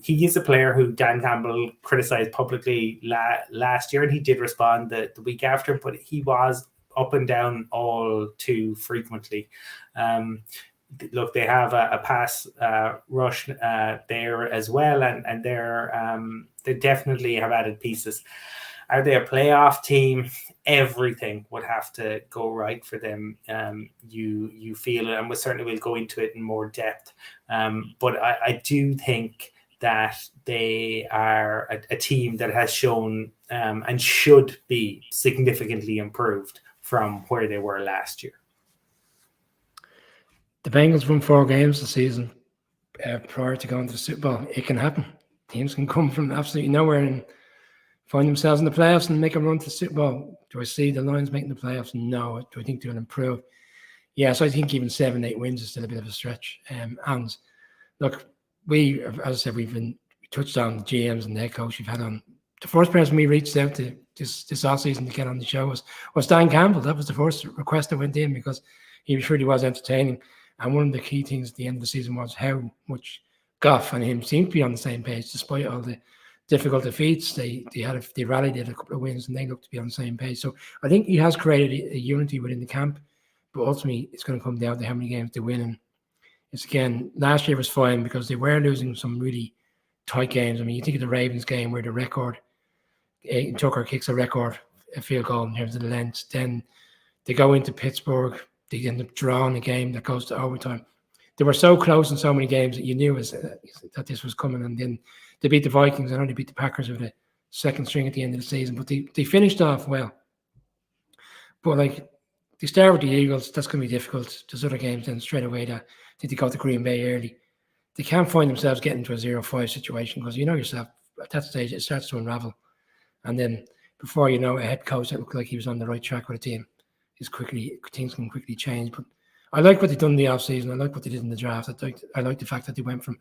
He is a player who Dan Campbell criticized publicly last year, and he did respond the week after, but he was up and down all too frequently. Look, they have a pass rush there as well, and they definitely have added pieces. Are they a playoff team? Everything would have to go right for them. You feel it, and we certainly will go into it in more depth. But I do think that they are a team that has shown and should be significantly improved from where they were last year. The Bengals won 4 games this season prior to going to the Super Bowl. It can happen. Teams can come from absolutely nowhere and find themselves in the playoffs and make a run to the Super Bowl. Do I see the Lions making the playoffs? No. Do I think they'll improve? Yes, I think even 7-8 wins is still a bit of a stretch. And look, as I said, we touched on the GMs and the head coach we've had on. The first person we reached out to this offseason to get on the show was Dan Campbell. That was the first request that went in, because he really was entertaining. And one of the key things at the end of the season was how much Goff and him seemed to be on the same page, despite all the difficult defeats. They rallied, they had a couple of wins, and they looked to be on the same page. So I think he has created a unity within the camp, but ultimately it's going to come down to how many games they win. And it's, again, last year was fine because they were losing some really tight games. I mean, you think of the Ravens game where the record, Tucker kicks a field goal in terms of the length. Then they go into Pittsburgh. They end up drawing a game that goes to overtime. They were so close in so many games that you knew that this was coming. And then they beat the Vikings. I know they beat the Packers with a second string at the end of the season, but they finished off well. But they start with the Eagles. That's going to be difficult. There's other games then straight away that I think they go to Green Bay early. They can't find themselves getting to a 0-5 situation, because you know yourself, at that stage it starts to unravel. And then before you know, a head coach that looked like he was on the right track with a team, things can quickly change. But I like what they've done in the offseason. I like what they did in the draft. I like the fact that they went from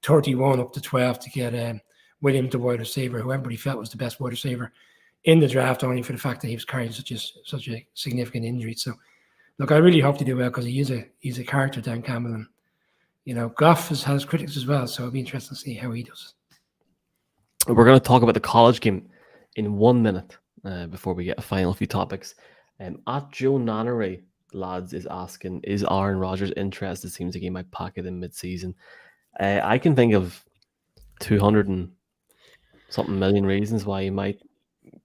31 up to 12 to get Williams, the wide receiver, who everybody felt was the best wide receiver in the draft, only for the fact that he was carrying such a significant injury. So, look, I really hope they do well, because he's a character, Dan Campbell, and Goff has critics as well. So it'll be interesting to see how he does. We're going to talk about the college game in 1 minute before we get a final few topics. At Joe Nannery, lads, is asking, is Aaron Rodgers interested? Seems like he might pack it in mid-season. I can think of 200 and something million reasons why he might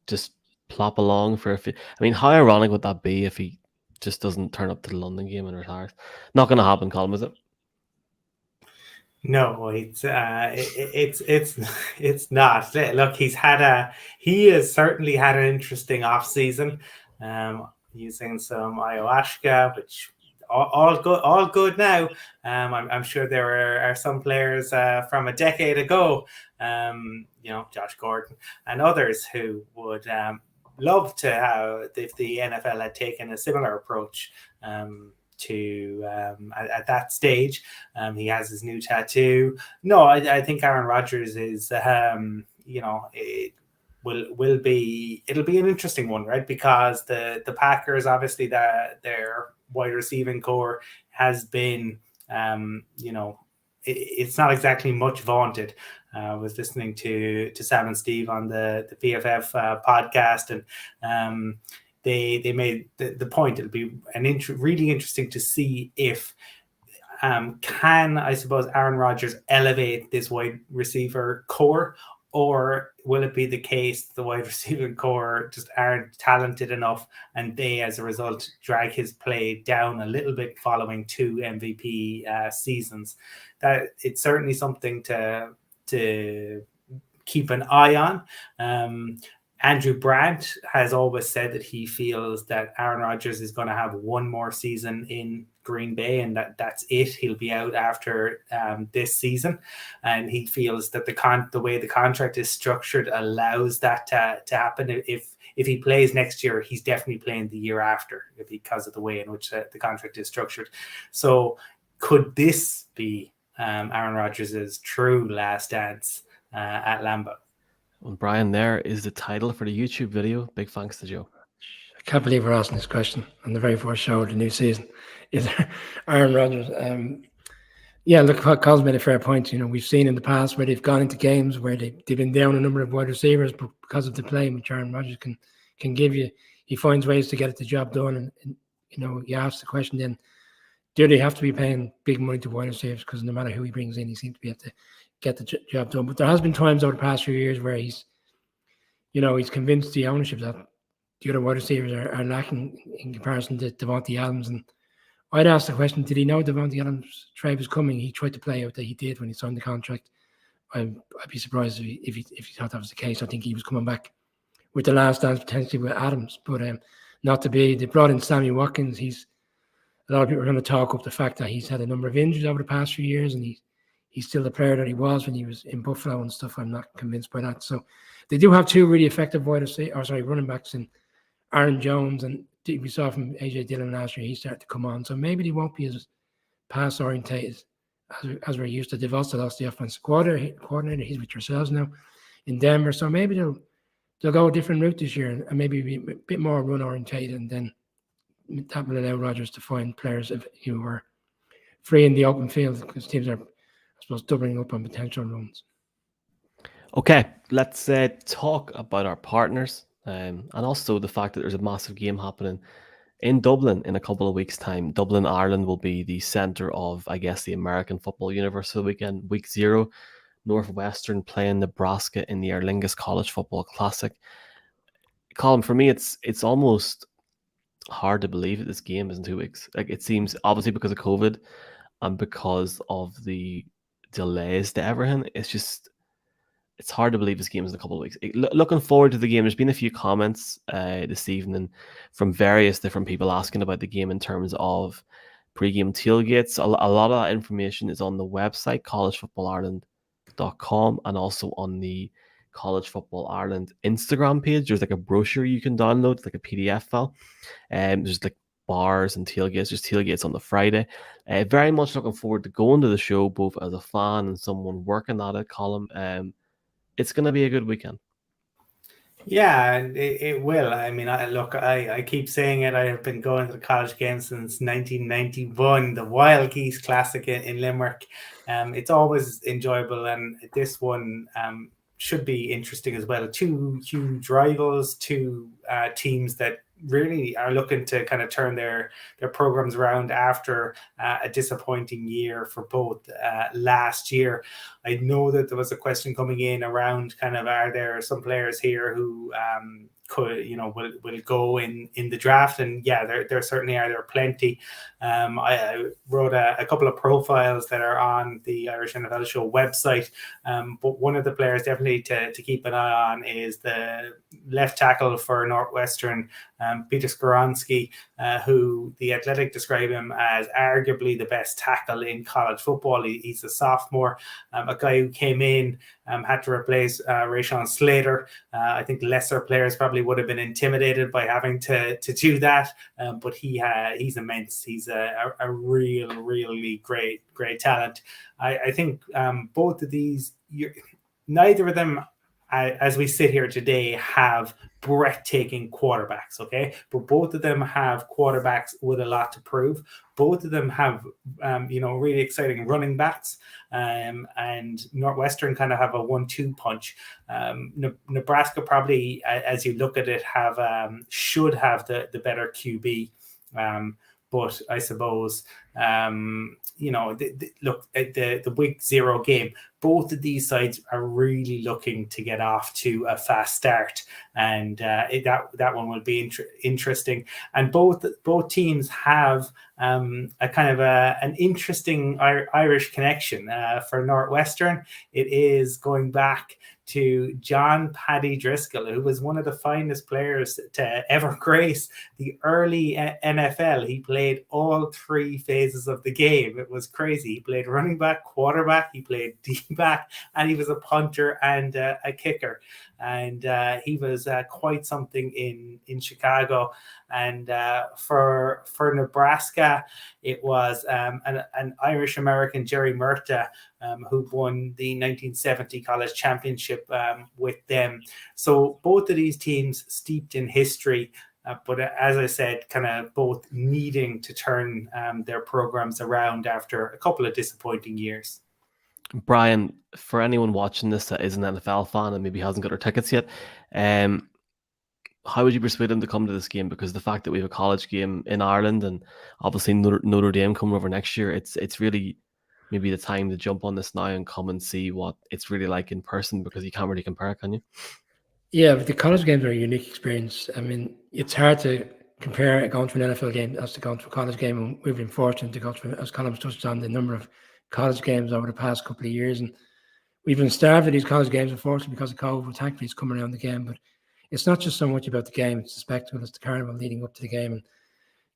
just plop along for a few. I mean, how ironic would that be if he just doesn't turn up to the London game and retires? Not going to happen, Colum, is it? No, it's not. Look, he has certainly had an interesting off season, using some ayahuasca, which all good now. I'm sure there are some players from a decade ago, Josh Gordon and others who would love to have if the NFL had taken a similar approach to at that stage. He has his new tattoo. No, I think Aaron Rodgers is it'll be an interesting one, right? Because the Packers, obviously, their wide receiving core has been it's not exactly much vaunted. I was listening to Sam and Steve on the PFF podcast, and they made the point. It'll be really interesting to see if can, I suppose, Aaron Rodgers elevate this wide receiver core, or will it be the case the wide receiving core just aren't talented enough and they, as a result, drag his play down a little bit following 2 MVP seasons? That it's certainly something to keep an eye on. Andrew Brandt has always said that he feels that Aaron Rodgers is going to have one more season in Green Bay, and that's it. He'll be out after this season, and he feels that the way the contract is structured allows that to happen. If he plays next year, he's definitely playing the year after because of the way in which the contract is structured. So, could this be Aaron Rodgers' true last dance at Lambeau? Well, Brian, there is the title for the YouTube video. Big thanks to Joe. I can't believe we're asking this question on the very first show of the new season. Is Aaron Rodgers? Yeah, look, Cole's made a fair point. We've seen in the past where they've gone into games where they've been down a number of wide receivers, but because of the play which Aaron Rodgers can give you, he finds ways to get the job done. And you ask the question then, do they have to be paying big money to wide receivers? Because no matter who he brings in, he seems to be able to get the job done. But there has been times over the past few years where he's convinced the ownership that the other wide receivers are lacking in comparison to Devontae Adams. And I'd ask the question, did he know Devontae Adams' trade was coming? He tried to play out that he did when he signed the contract. I'd be surprised if he thought that was the case. I think he was coming back with the last dance potentially with Adams, but not to be. They brought in Sammy Watkins. A lot of people are going to talk up the fact that he's had a number of injuries over the past few years, and he's still the player that he was when he was in Buffalo and stuff. I'm not convinced by that. So they do have 2 really effective running backs in Aaron Jones, and we saw from AJ Dillon last year, he started to come on. So maybe they won't be as pass orientated as we're used to. They've also lost the offensive coordinator. He's with yourselves now in Denver. So maybe they'll go a different route this year and maybe be a bit more run orientated, and then that will allow Rodgers to find players who are free in the open field, because teams are, I suppose, doubling up on potential runs. Okay, let's talk about our partners and also the fact that there's a massive game happening in Dublin in a couple of weeks' time. Dublin, Ireland will be the centre of, I guess, the American football universe for the weekend. Week 0, Northwestern playing Nebraska in the Lingus College Football Classic. Colum, for me, it's almost hard to believe that this game is in 2 weeks. Like, it seems, obviously because of COVID and because of the delays to everything, it's hard to believe this game is in a couple of weeks. Looking forward to the game. There's been a few comments this evening from various different people asking about the game in terms of pre-game tailgates. A lot of that information is on the website, collegefootballireland.com, and also on the College Football Ireland Instagram page. There's like a brochure you can download, like a PDF file. There's like bars and tailgates. There's tailgates on the Friday. Very much looking forward to going to the show, both as a fan and someone working at it, Colum. It's going to be a good weekend. Yeah, it will. I mean, I keep saying it. I have been going to the college game since 1991, the Wild Geese Classic in Limerick. It's always enjoyable, and this one should be interesting as well. 2 huge rivals, 2 teams that really are looking to kind of turn their programs around after a disappointing year for both last year. I know that there was a question coming in around kind of, are there some players here who will go in the draft. And yeah, there certainly are. There are plenty. I wrote a couple of profiles that are on the Irish NFL Show website, but one of the players definitely to keep an eye on is the left tackle for Northwestern, Peter Skoronski, who the Athletic describe him as arguably the best tackle in college football. He's a sophomore, a guy who came in, had to replace Rashawn Slater. I think lesser players probably would have been intimidated by having to do that, but he's immense. He's a really great talent. I think both of these, neither of them, as we sit here today, have breathtaking quarterbacks, okay? But both of them have quarterbacks with a lot to prove. Both of them have, really exciting running backs, and Northwestern kind of have a 1-2 punch. Nebraska probably, as you look at it, should have the better QB. But I suppose, look at the week 0 game. Both of these sides are really looking to get off to a fast start, and that one will be interesting. And both teams have a kind of an interesting Irish connection. For Northwestern, it is going back to John Paddy Driscoll, who was one of the finest players to ever grace the early NFL. He played all 3 phases of the game. It was crazy. He played running back, quarterback, he played D-back, and he was a punter and a kicker. And he was quite something in Chicago. And for Nebraska, it was an Irish-American, Jerry Murta, who won the 1970 college championship with them. So both of these teams steeped in history, but as I said, kind of both needing to turn their programs around after a couple of disappointing years. Brian, for anyone watching this that is an NFL fan and maybe hasn't got their tickets yet, how would you persuade them to come to this game? Because the fact that we have a college game in Ireland and obviously Notre Dame coming over next year, it's really maybe the time to jump on this now and come and see what it's really like in person, because you can't really compare, can you? Yeah, but the college games are a unique experience. I mean, it's hard to compare going to an NFL game as to going to a college game. And we've been fortunate to go through, as Colum touched on, the number of college games over the past couple of years. And we've been starved of these college games, unfortunately, because of COVID. Thankfully, it's coming around the game. But it's not just so much about the game, it's the spectacle, it's the carnival leading up to the game. And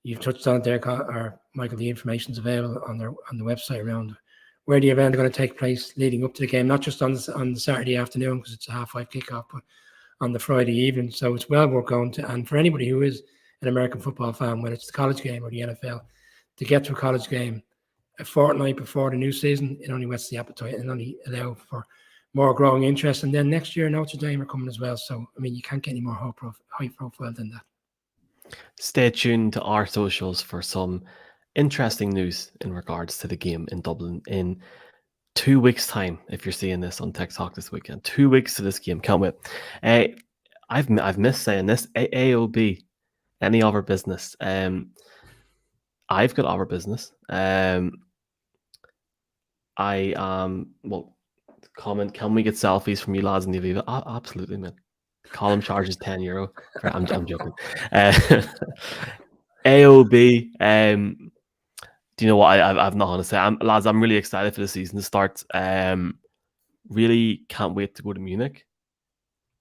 you've touched on it there, or Michael, the information's available on the website around where the event is going to take place leading up to the game, not just on the Saturday afternoon because it's a 5:30 kickoff, but on the Friday evening. So it's well worth going to. And for anybody who is an American football fan, whether it's the college game or the NFL, to get to a college game a fortnight before the new season, it only whets the appetite and only allow for more growing interest. And then next year, Notre Dame are coming as well. So, I mean, you can't get any more high profile than that. Stay tuned to our socials for some interesting news in regards to the game in Dublin in 2 weeks' time. If you're seeing this on TikTok this weekend, 2 weeks to this game. Can't wait. I've missed saying this. AOB, any other business? I've got other business. Comment, can we get selfies from you lads in the Aviva? Absolutely, man. Colum charges €10. I'm joking. AOB. Do you know what? I've nothing to say. Lads, I'm really excited for the season to start. Really can't wait to go to Munich.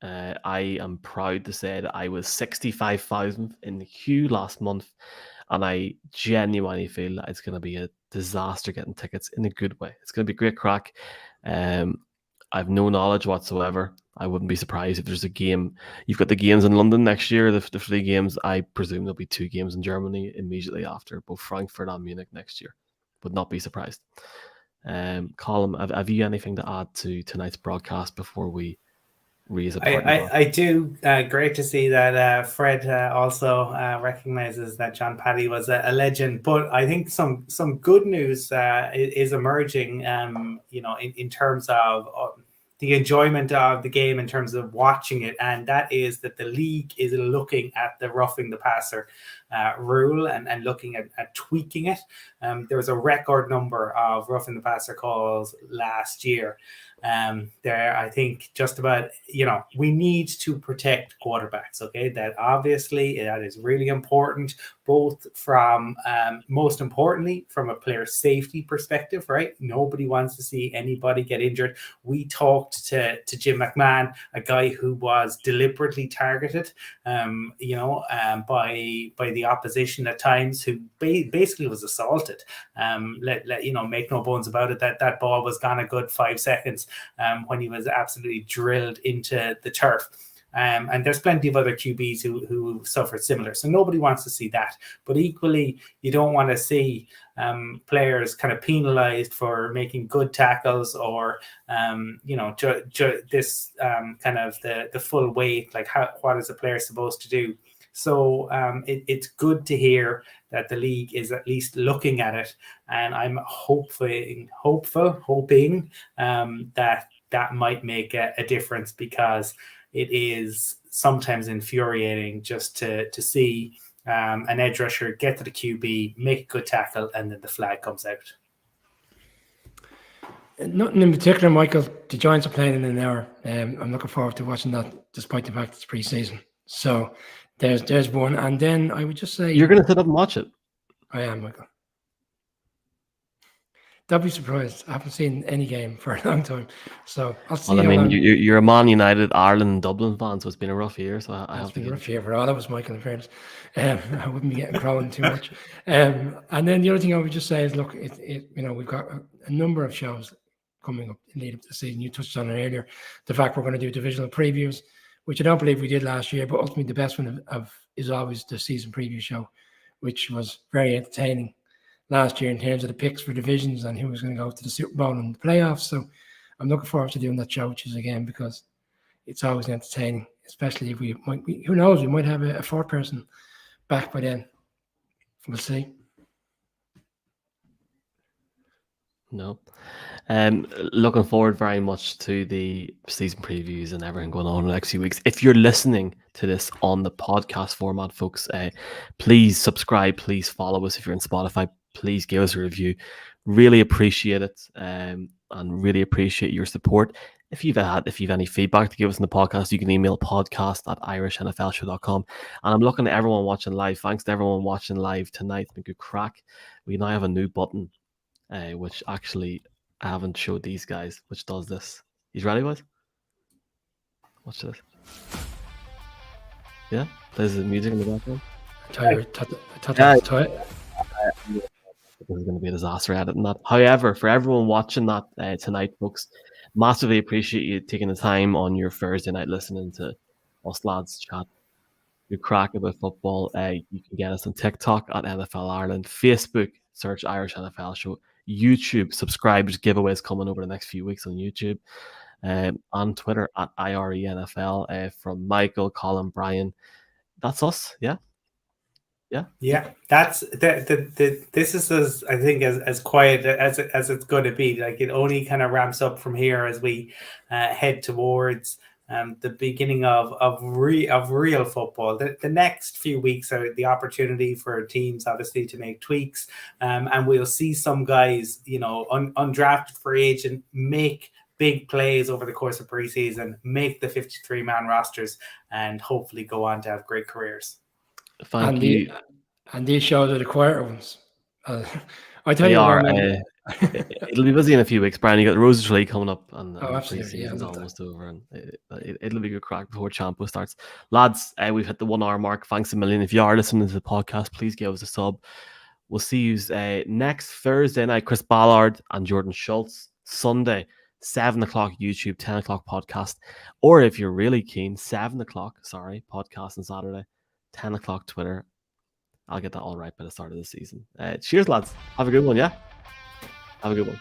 I am proud to say that I was 65,000 in the queue last month, and I genuinely feel that it's going to be a disaster getting tickets in a good way. It's going to be great crack. I've no knowledge whatsoever. I wouldn't be surprised if there's a game. You've got the games in London next year, the 3 games. I presume there'll be 2 games in Germany immediately after, both Frankfurt and Munich next year. Would not be surprised. Colum, have you anything to add to tonight's broadcast before we raise a partner? I do. Great to see that Fred also recognizes that John Paddy was a legend. But I think some good news is emerging, in terms of the enjoyment of the game, in terms of watching it. And that is that the league is looking at the roughing the passer rule and looking at tweaking it. There was a record number of roughing the passer calls last year. I think just about, we need to protect quarterbacks. Okay, that obviously that is really important, both from most importantly from a player safety perspective, right? Nobody wants to see anybody get injured. We talked to Jim McMahon, a guy who was deliberately targeted, by the opposition at times, who basically was assaulted. Make no bones about it, that ball was gone a good 5 seconds when he was absolutely drilled into the turf. And there's plenty of other QBs who suffered similar. So nobody wants to see that. But equally, you don't want to see players kind of penalized for making good tackles or, this kind of the full weight, like what is a player supposed to do? So it's good to hear that the league is at least looking at it. And I'm hoping that might make a difference, because it is sometimes infuriating just to see an edge rusher get to the QB, make a good tackle, and then the flag comes out. Nothing in particular, Michael. The Giants are playing in an hour. I'm looking forward to watching that, despite the fact it's preseason. So there's one. And then I would just say... You're going to sit up and watch it? I am, Michael. Don't be surprised. I haven't seen any game for a long time. So I'll see. Well, I mean, you're a Man United, Ireland, Dublin fan, so it's been a rough year. So it's been a rough year for all of us, Michael, in fairness. I wouldn't be getting crowing too much. And then the other thing I would just say is, look, we've got a number of shows coming up in lead up to the season. You touched on it earlier. The fact we're going to do divisional previews, which I don't believe we did last year, but ultimately the best one is always the season preview show, which was very entertaining last year in terms of the picks for divisions and who was going to go to the Super Bowl and the playoffs. So I'm looking forward to doing that show, which is, again, because it's always entertaining, especially if who knows, we might have a fourth person back by then. We'll see. No. Looking forward very much to the season previews and everything going on in the next few weeks. If you're listening to this on the podcast format, folks, please subscribe, please follow us. If you're in Spotify, please give us a review. Really appreciate it, and really appreciate your support. If you've any feedback to give us in the podcast, you can email podcast@irishnflshow.com. And I'm looking at everyone watching live. Thanks to everyone watching live tonight. It's been good crack. We now have a new button, which actually I haven't showed these guys, which does this. You ready, boys? Watch this. Yeah, plays the music in the background. This is going to be a disaster editing that. However, for everyone watching that tonight, folks, massively appreciate you taking the time on your Thursday night listening to us lads chat. You crack about football. You can get us on TikTok at NFL Ireland, Facebook, search Irish NFL Show, YouTube, subscribe. There's giveaways coming over the next few weeks on YouTube, on Twitter at IRENFL, from Michael, Colum, Brian. That's us, yeah. That's this is as quiet as it's going to be. Like, it only kind of ramps up from here as we head towards the beginning of real football. The next few weeks are the opportunity for teams, obviously, to make tweaks, and we'll see some guys, undrafted free agent, make big plays over the course of preseason, make the 53-man rosters, and hopefully go on to have great careers. Thank you. And these shows are the quieter ones. I tell They you, are. It'll be busy in a few weeks, Brian. You got the Roses Tree coming up, and pre-season's almost over, and it'll be good crack before Champo starts. Lads, we've hit the 1 hour mark. Thanks a million. If you are listening to the podcast, please give us a sub. We'll see you next Thursday night. Chris Ballard and Jordan Schultz. Sunday, 7 o'clock YouTube, 10 o'clock podcast. Or if you're really keen, 7 o'clock, podcast on Saturday, 10 o'clock Twitter. I'll get that all right by the start of the season. Cheers, lads. Have a good one, yeah? Have a good one.